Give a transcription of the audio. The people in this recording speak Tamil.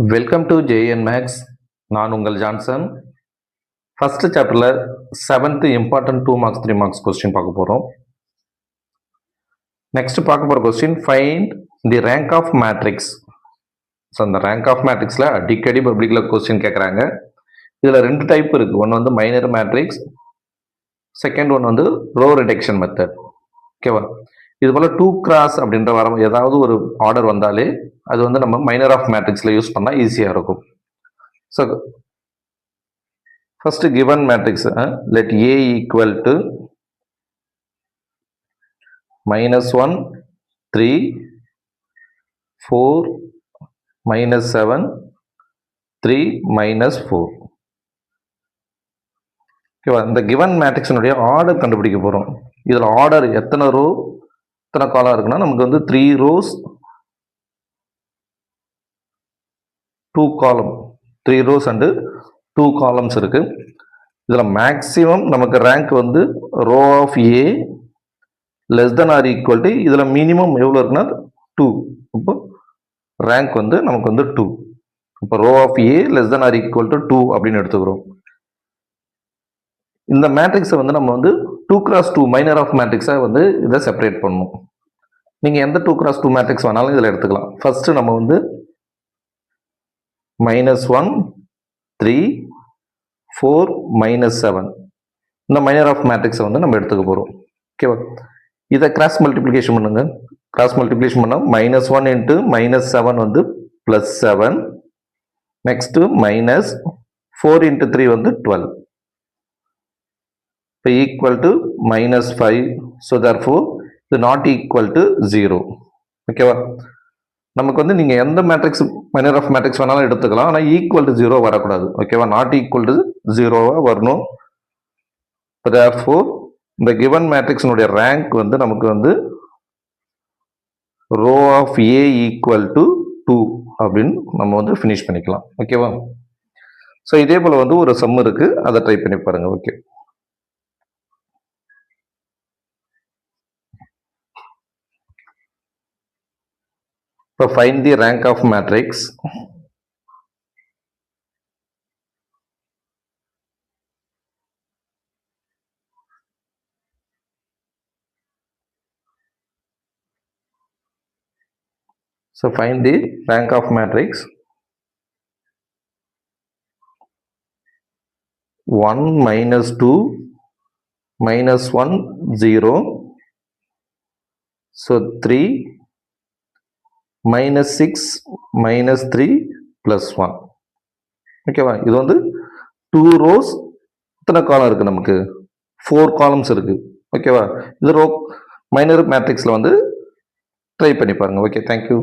Welcome to JN maths. நான் உங்கள் ஜான்சன். ஃபர்ஸ்ட் சாப்டரில் 7th important 2 marks 3 marks question பார்க்க போகிறோம். நெக்ஸ்ட் பார்க்க போகிற question find the rank of matrix. So அந்த ரேங்க் ஆஃப் மேட்ரிக்ஸில் அடிக்கடி பப்ளிக்கில் கொஸ்டின் கேட்குறாங்க. இதில் 2 டைப் இருக்குது. ஒன்று வந்து மைனர் மேட்ரிக்ஸ், செகண்ட் ஒன் வந்து ரோ ரிடக்ஷன் மெத்தட். ஓகேவா? இது போல் 2 கிராஸ் அப்படின்ற வர ஏதாவது ஒரு ஆர்டர் வந்தாலே அது வந்து நம்ம மைனர் ஆஃப் மேட்ரிக்ஸில் யூஸ் பண்ணால் ஈஸியாக இருக்கும். So first given matrix let A equal to -1 3 4 -7 3 -4. ஓகேவா? இந்த கிவன் மேட்ரிக்ஸினுடைய ஆர்டர் கண்டுபிடிக்க போகிறோம். இதில் ஆர்டர் எத்தனை ரோ எத்தனை காலம் இருக்குன்னா நமக்கு வந்து 3 rows 2 column 3 rows and 2 columns இருக்கு. இதில் மேக்ஸிமம் நமக்கு ரேங்க் வந்து rho of A less than or equal to இதில் மினிமம் எவ்வளோ இருக்குன்னா 2. இப்போ ரேங்க் வந்து நமக்கு வந்து 2. இப்போ rho of A less than or equal to 2 அப்படின்னு எடுத்துக்கிறோம். இந்த மேட்ரிக்ஸை வந்து நம்ம வந்து 2x2 மைனர் ஆஃப் மேட்ரிக்ஸை வந்து இதை செப்பரேட் பண்ணணும். நீங்கள் எந்த 2x2 மேட்ரிக்ஸ் வேணாலும் இதில் எடுத்துக்கலாம். ஃபர்ஸ்ட் நம்ம வந்து -1 3 4 -7 இந்த மைனர் ஆஃப் மேட்ரிக்ஸை வந்து நம்ம எடுத்துக்க போகிறோம். ஓகேவா? இதை கிராஸ் மல்டிப்ளிகேஷன் பண்ணுங்க. கிராஸ் மல்டிப்ளிகேஷன் பண்ணால் -1 இன்ட்டு -7 வந்து +7. நெக்ஸ்ட்டு -4 இன்ட்டு 3 வந்து 12. இப்போ ஈக்குவல் டு -5. ஸோ தேர்ஃபோர் இது நாட் ஈக்குவல் டு 0. ஓகேவா? நமக்கு வந்து நீங்கள் எந்த மேட்ரிக்ஸ் மைனர் ஆஃப் மேட்ரிக்ஸ் வேணாலும் எடுத்துக்கலாம். ஆனால் ஈக்குவல் டு 0 வரக்கூடாது. ஓகேவா? நாட் ஈக்குவல் டு 0 வரணும். இப்போ தேர்ஃபோர் இந்த கிவன் மேட்ரிக்ஸினுடைய ரேங்க் வந்து நமக்கு வந்து rho of A equal to 2 அப்படின்னு நம்ம வந்து ஃபினிஷ் பண்ணிக்கலாம். ஓகேவா? ஸோ இதே போல் வந்து ஒரு சம் இருக்குது, அதை ட்ரை பண்ணி பாருங்கள். Okay, so find the rank of matrix. So find the rank of matrix 1 -2 -1 0. So 3 -6 -3 +1. ஓகேவா? இது வந்து 2 rows எத்தனை காலம் இருக்குது நமக்கு 4 columns இருக்குது. ஓகேவா? இது ரோ மைனர் மேட்ரிக்ஸில் வந்து ட்ரை பண்ணி பாருங்கள். Okay, thank you.